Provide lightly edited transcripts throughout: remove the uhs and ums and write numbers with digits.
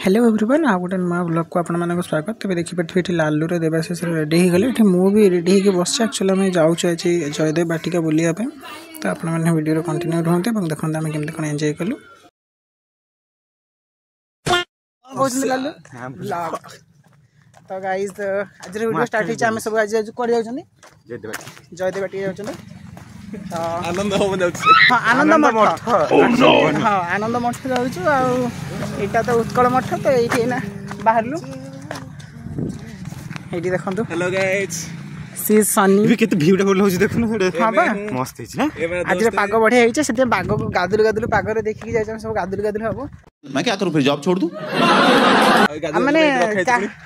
Hello everyone आ गोटे नुआ blog को आपण मानक स्वागत। तेज देखिपे ये लालूर देवाशीष रेडी हो गले मुझे रेडी होकर बस एक्चुअली आम जाऊँ जयदेव बाटिका बुलायापी तो आप वीडियो कंटिन्यू रुहते देखते आम केमती कौन एंजॉय कलु। तो गाइस आज वीडियो स्टार्ट होइछ आमे सब आज कोड जाउछनी जयदेव बाटिका जाउछनी आनंद आनंद मठ हाँ आनंद मठ जाऊँ आटा तो उत्कल मठ तो ये ना बाहरलु ये देखो हेलो गाइस सी सनी भी केते ब्यूटीफुल होची देखो हां बा मस्त हिच आज पाग बढ़िया हिच से बाग को गादुल गादुल पाग रे देखि जाय सब गादुल गादुल हबो मैं क्या करूं फिर जॉब छोड़ दूं माने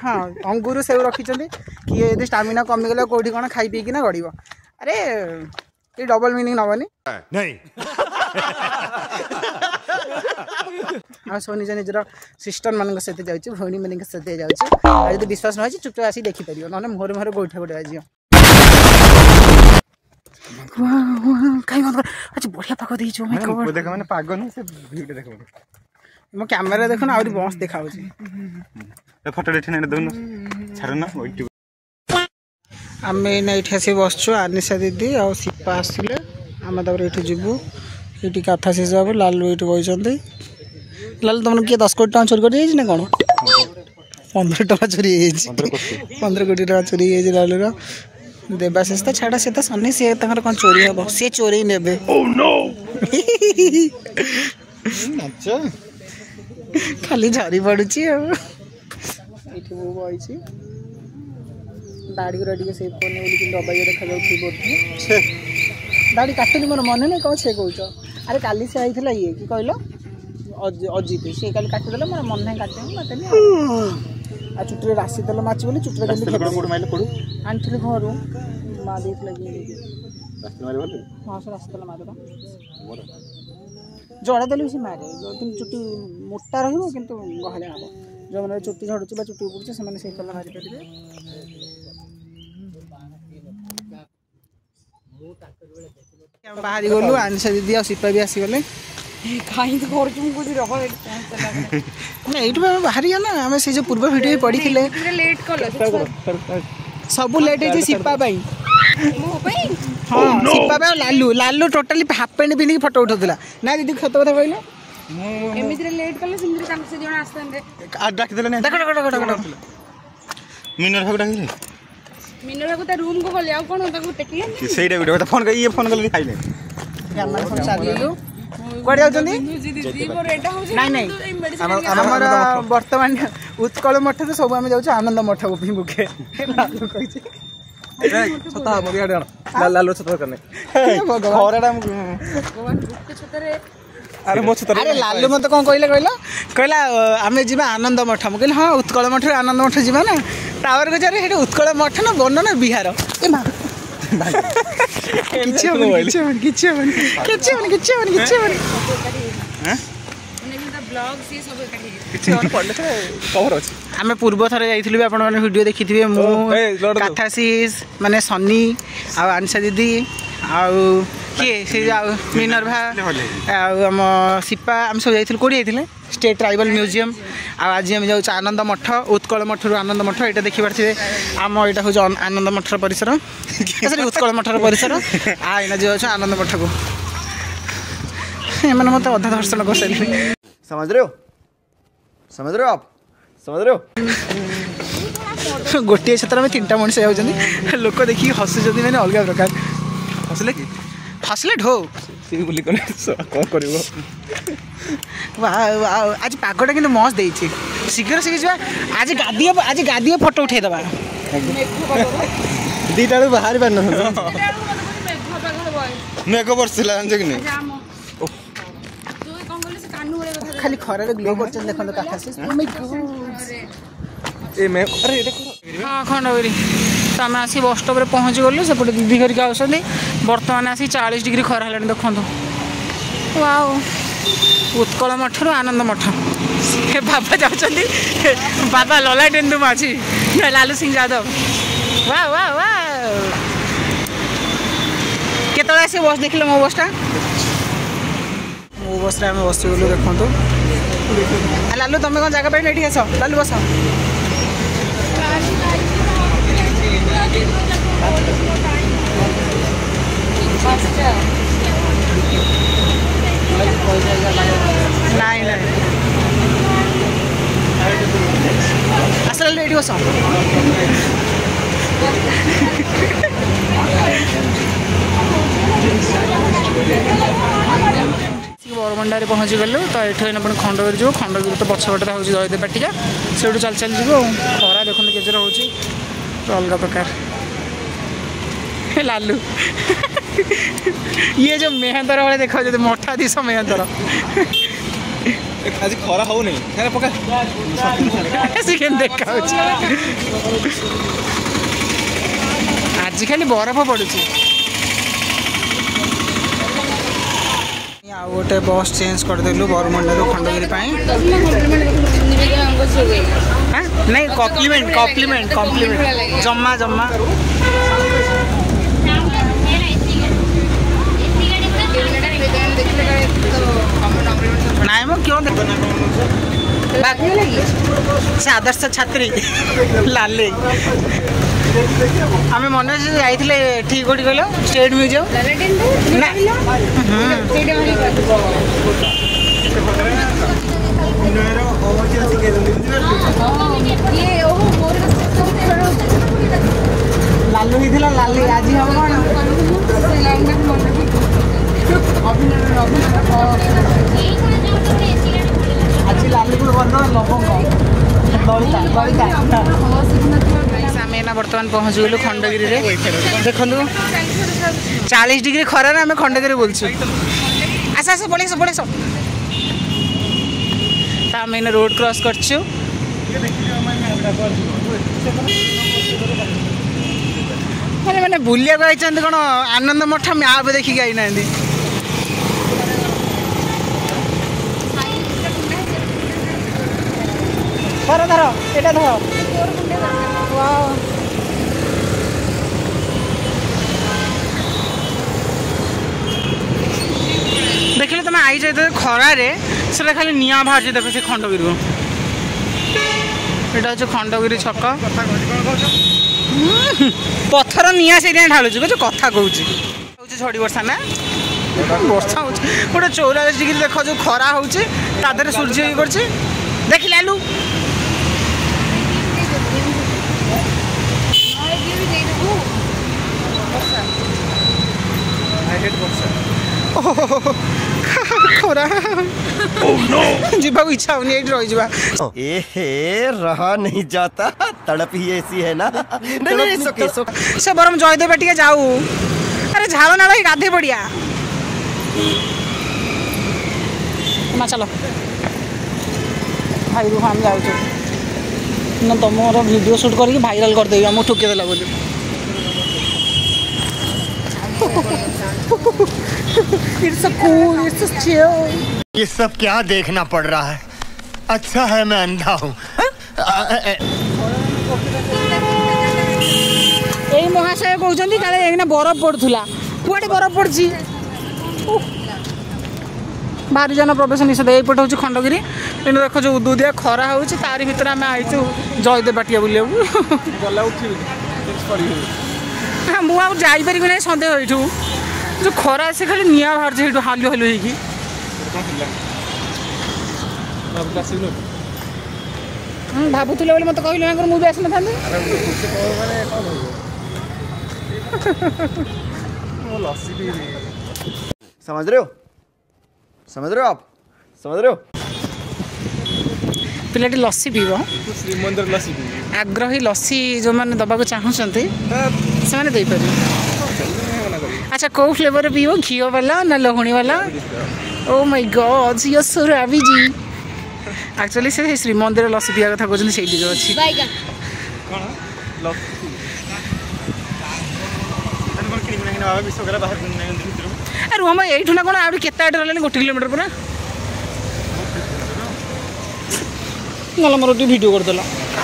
हां अंगूर सेव रखी चंदी कि यदि स्टामिना कमी गेला कोठी कोन खाई पी कि ना गड़िबो अरे ये डबल मीनिंग नबनी नहीं हाँ सब निज निजर सिस्टर मान सहित जाऊँ भौणी मान सहित जाऊँ यदि विश्वास न चुपचाप आसी देखिपर ना मोहर मोहर गोइठा गोटे आज अच्छा बढ़िया पाग देख मैंने पाग मो कैमेरा देख ना बस देखा फोटो छाड़ना आम ये आसी बसचु आनिशा दीदी आ शिपा आसले आम ये जीवु ये कथा शेष हम लालू ये बही लालू तुम किए 10 कोटी टका चोरी कर ना कौन 15 टका चोरी 15 कोटी टका चोरी लालूर देवाशीष तो छाड़ा सी तो सनी सी कौन चोरी हम सी चोरी ने खाली झरी पड़ी बही दाढ़ी गुरा टे सेव करने डबाई देखा बोलते दाढ़ी काटुनी मोर मन नहीं कौन से कौच अरे काली से आई ये कि कहल अजित सी काली काटिदेला मोर मन नहीं काटे काटेनी आ चुटी राशि तेल माची बोली चुटी आनी घर माँ दे हाँ से राशि तेल मारे जड़ा देले से मारे कि चुटी मोटा रहा कि गहलिया हम जो मैंने चुटी झड़ुची चुटी उपड़े से तेल मारी पारे बाहर गलु आनिशा दीदी आ शिपा भी आसीगले बाहरी ना आम से जो पूर्व भिडियो पड़ी सब लेट है शिपा हाँ शिपा Lalu Lalu totally half pant पिंधिक फोटो उठाला ना दीदी सत कथा कहल मीनर को रूम को गले कौन टेकिले सेटा वीडियो फोन ये फोन कले खाइले बर्तमान उत्कल मठ तो सब आम जाऊँ आनंद मठ बुके अरे लालू मत कौन कहले कहला आम जा आनंद मठ मुझे हाँ उत्कल मठ आनंद मठ जा ना टावर को जारे उत्कल मठ ना बन ना बिहार आम पूर्व थर जाइए वीडियो देखी थे कथाशीष माने सनी आनिशा दीदी किए से मीनर भा आम शिपा आम सब जाइए कौटी जाइए स्टेट ट्राइबल म्यूजियम आज आम जाऊँ आनंद मठ उत्कल मठ आनंद मठ यहाँ देखिपे आम यहाँ हूँ आनंद मठर परिसर उत्कल मठर परिसर आईना जो आनंद मठ को मैंने मत अधा दर्शन कर सारे समझ रहे हो आप समझ रहे हो गोटे क्षेत्र में 3टा मनीष जाऊँ लोक देखिए हसुच्च मैंने अलग प्रकार हसले कि हसले ढो कौन कर आज पागटा कि मस्त देती शीघ्र शीघ्र आज गादिए फोटो उठेदबा 2टा बाहर पार मेघ बरसला कि नहीं खाली खरारे ग्लो कर देखो हाँ खंडगिरी तो आम आसी बस स्टॉप पहुँची गलु सेपटे दीदी करके आसुँच बर्तमान आसी 40 डिग्री खरा है देखो वाओ उत्कल मठ आनंद मठ बाबा जाऊँ बाबा लला टेंदु माझी लालू सिंह यादव वाह वाह वाह केतले आसी बस देखिले मो बसटा मो बस आम बस गलु देखो लालू तुम कौन जगह पाइन ये आस लालू बस नाई ना आस लालू ये बस बरमंडारे पहुँची गलु तो ये पुणी खंडगिरी जो खंडगिरी तो पछपटे हूँ जयदेव बाटिका से चल चल जीव खरा देखते केजर हो अलग प्रकार लालू ये जो मेहंतर भाई देखा मठा दिश मेहंतर आज खरा हो नहीं देखा आज खाली बरफ पड़ू आ गोटे बस चेंज करदेलु बरमुंडा खंडगिरी नहीं कॉम्प्लीमेंट कॉम्प्लीमेंट कॉम्प्लीमेंट जम्मा जम्मा नाई मो क्यों से आदर्श छात्री लाले आम मन जाइए ठीक कौटी कहल स्टेट म्यूजियम लालू ही लाली आज हम आज लाली को बंद लवंग आम बर्तमान पहुँच गलु खंडगिरी देखु 40 डिग्री खरार आम खंडगिरी बोलचु आस आस पड़े पड़े तो आम इन रोड क्रॉस करछु मैंने मैंने बुलिया को आई कौन आनंद मठ मैप देखिक आई ना धर धर एटा धर देखिले तुम आई जाए खरारे से खाली निआ बाहर देख से खंडगिरी यहाँ हूँ खंडगिरी छक पथर निआ से ढालू कथा कहूँ झड़ी वर्षा ना वर्षा हो गोटे 44 डिग्री देख जो खरा हो सूर्य ये कर देख लालू खरा जीवा इच्छा होनी रही रहा नहीं जाता तड़प ही ऐसी है ना नहीं से बरम जयदेव बाटिका जाऊ अरे झाड़ नाल गाधे पड़िया ना चलो भाई रुह हम जाऊँ ना तुम वीडियो शूट करके भाइराल करदेवी आम ठुकेदेला बोली It's so cool, it's so chill. ये सब क्या देखना पड़ रहा है अच्छा है मैं अंधा हूँ यही महाशय कहते काले बरफ पड़ूला कुआटे बरफ पड़ी बाहरी जन प्रवेश निषेध यपटे हूँ खंडगिरी तेणु देख जो उदुदिया खरा हो तारी भितर आम आईचु जयदेव बाटिया बुलिया मुझे जापर ना सन्देह यू जो खरा से खाली निआ बाहर हालु हालु हो भावुले बोले मत कहलु मुझे आसी ना समझ रहे हो आप समझ रहे हो पिलाटी लस्सी पीब आग्रही लस्सी जो मैंने दबा चाहते से अच्छा कौ फ्लेवर पीब घी वाला ना लहुणी वाला oh my god you so Ravi ji actually से श्रीमंदिर लस्सी पिया कथा कहते से अच्छी रुह मैं यू ना कौन आठ केत आटे रहा 1 किलोमीटर पूरा ना मोर वीडियो करदेल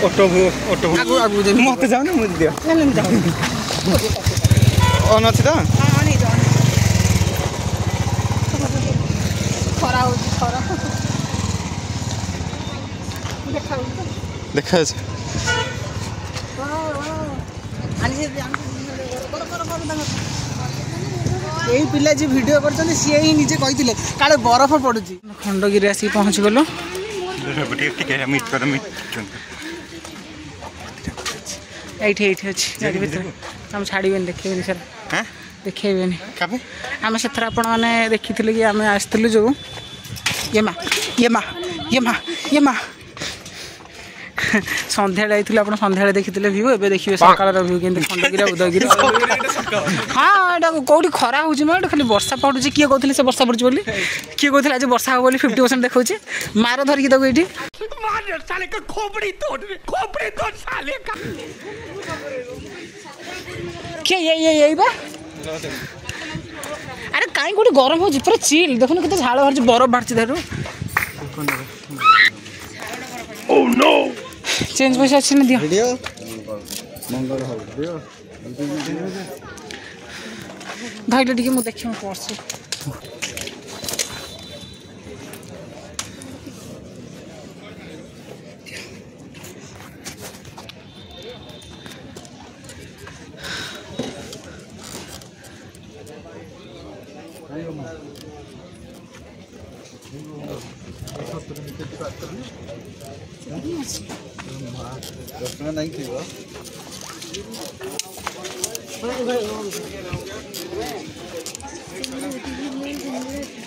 ऑटो ऑटो मत जाओ ना मुझे दियो ऑन अच्छी तो खरा हो खरा देखा यही पिला जी वीडियो करछन सी ही निजे कहिथिले काले बरफ पडुची खंडगिरी आसी पहुंच गलो एठी एठी अछि गाड़ी भीतर हम छाड़ीबेन देखिबेन सर हैं देखिबेन काबे आम से आपण मैंने देखी कि आम आसलु जो ये माँ ये माँ ये माँ ये माँ सन्ध्या आप सन्ध्या देखी भ्यू ए देखिए सकाल भ्यू के खंडगिरी उदयगिरी हाँ यहाँ कौटी खरा हो खाली वर्षा पड़ुची किए कहते से वर्षा पड़ुची बोली किए कहते आज वर्षा हम बोली 50% देखा मार धरिकी देव ये किए यही बा अरे कहीं गोटे गरम हो पूरा चिल देखो केते झाड़ बाहर बरफ बाहर धारू चेंज पैसा अच्छे ना दियो भाई टे मुझे देखिए पर्स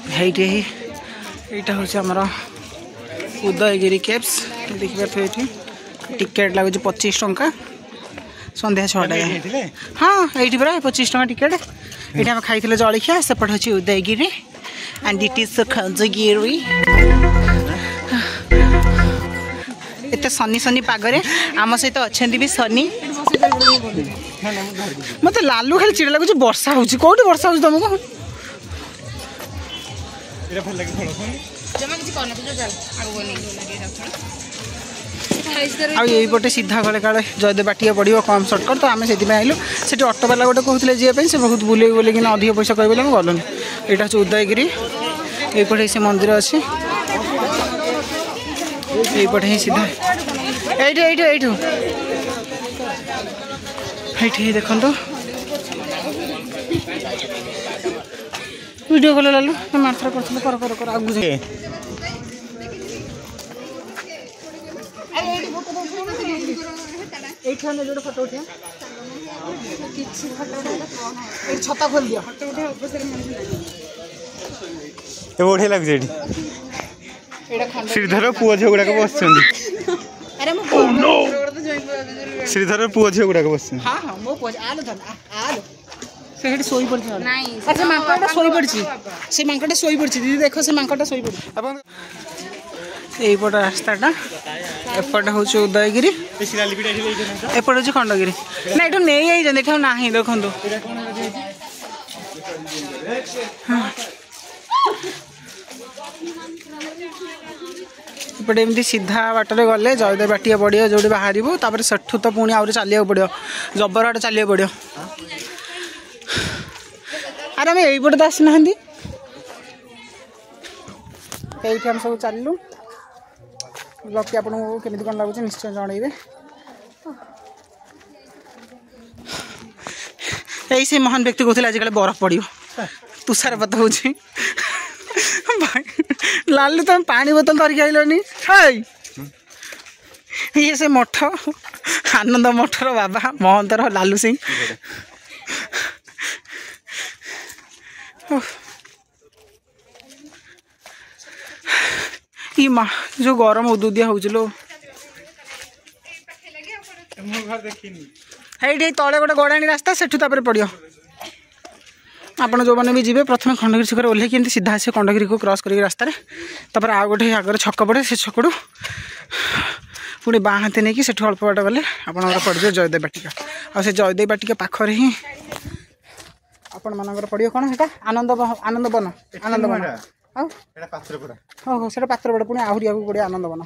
हेटे यहाँ हूँ आमर उदयगिरी केव्स देखिए ये टिकेट लगुच 25 टंका संध्या 6टा हाँ ये पूरा 25 टंका टिकेट ये आम खाई जलिया सेपट हूँ Udayagiri and it is Khandagiri एत सनी सनी पागरे आम सहित अच्छा भी सनी मत लालू खाली चिड़ा लगुच वर्षा होची कोठी वर्षा होची तुमको आ यहीपटे सीधा गले काले जयदेव बाटिया पड़ो कम सर्टकट तो आम से आइलु से ऑटो वाला गोटे कहते जावाई से बहुत बुले बोलिकिन अधिक पैसा कहे बोले गलुनि यहाँ हूँ उदयगिरी यहीपटे से मंदिर अच्छे यहीपटे ही सीधा ये देखो वीडियो कॉल लालू मार्थर कर आगु जाए फोटो उठा छता खोल दिया बढ़िया लगे श्रीधर पुओ झील गुड़ाक बस श्रीधर पुओ झील गुड़ाक बस हाँ हाँ मो पुओ आलो से सोई पड़ी अच्छा मांकटा सोई पड़ी से मांकटा सोई पड़ी दीदी देखो से मांकटा सोई पड़ी यहीपट रास्ताटा एपट हूँ उदयगिरी एपट हूँ खंडगिरी ना ये नहीं देख ना देखो एपटे एमती सीधा बाटर गले जयदेव बाटिया पड़ो जो बाहर सेठू तो पुणी आहरी चलिया पड़ो जबर आटे चलिया पड़ो अरे आम यहीपटे तो आसी ना ये आम सब चलू ब्लॉग आपको केमी कौन लगुच निश्चय जनइबे यही से महान व्यक्ति कहते आजकल बरफ पड़ो तुषारपात हो लालू तुम पानी बोतल धरिक आइलनी ये से मठ आनंद मठर बाबा महंतर लालू सिंह ई माँ जो गरम उदुदिया हो तले गोटे गड़ाणी रास्ता से पड़ो आपड़ जो मैंने भी जी प्रथम खंडगिरी छक ओह्ल कि सीधा आसे खंडगिरी को क्रॉस कर रास्तार तापर आ गए आगे छक पड़े से छकड़ू पुणी बाँ हाथी नहीं कि अल्प बाट गले आप पड़े जयदेव बाटिका आ जयदेव बाटिका पाखरे ही आपण मानकर पड़ो कौन है आनंद आनंद बन हाँ हाँ से पात्रपड़ा पुणी आहरी आगे पड़े आनंद बन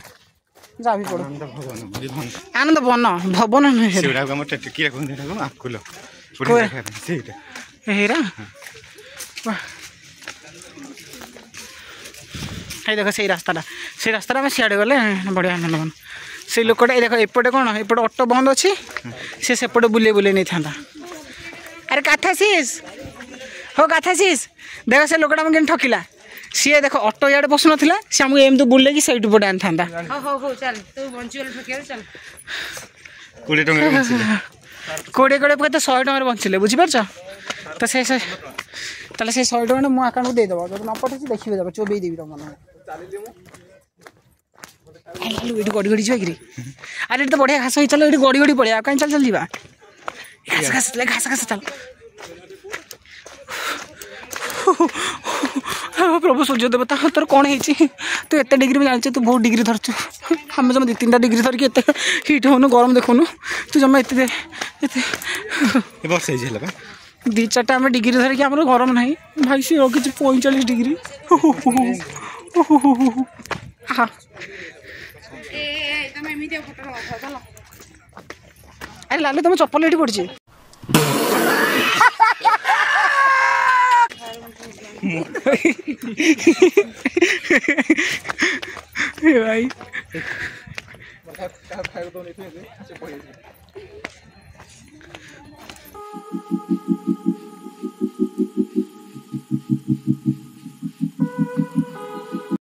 जा भी पड़ो आनंद बन भवन हेरा देख से रास्ता में सियाड़े गले बढ़िया आनंद बन से लोकटा देख एपटे कौन एपटे ऑटो बंद अच्छी से सेपटे बुले बुले नहीं था अरे काथासीस हो काथासीस देख से लोकटा मुझे ठकिला सी देख ऑटो इे बसु ना सी आमको एमती बुले कि सैठ पटे आनी था 20 टଙ୍କା कोड़े कोड़े कहते 100 टकर बंचिले बुझीपार तो से ताले से 100 टका मो आकाउंट देदेव जो न पठे देखिए देव चोबई देवी तुम लालू ये गड़ी गड़ी जाए अरे ये तो बढ़िया घास चलो ये गड़ी गड़ी पड़े कहीं चल चल जा घास घास घास घास चल प्रभु सूर्य देवता तोर कौन है तू एत डिग्री में जानी तू बहुत डिग्री धरचु आम जमा 2-3टा डिग्री धरिकी एत हिट होनु गरम देखुनु तू जमा एत 2-4टा आम डिग्री धरिकी आम गरम ना भाई सी रखी 45 डिग्री हाँ अरे लालू तुम चप्पल ये पड़ी भाई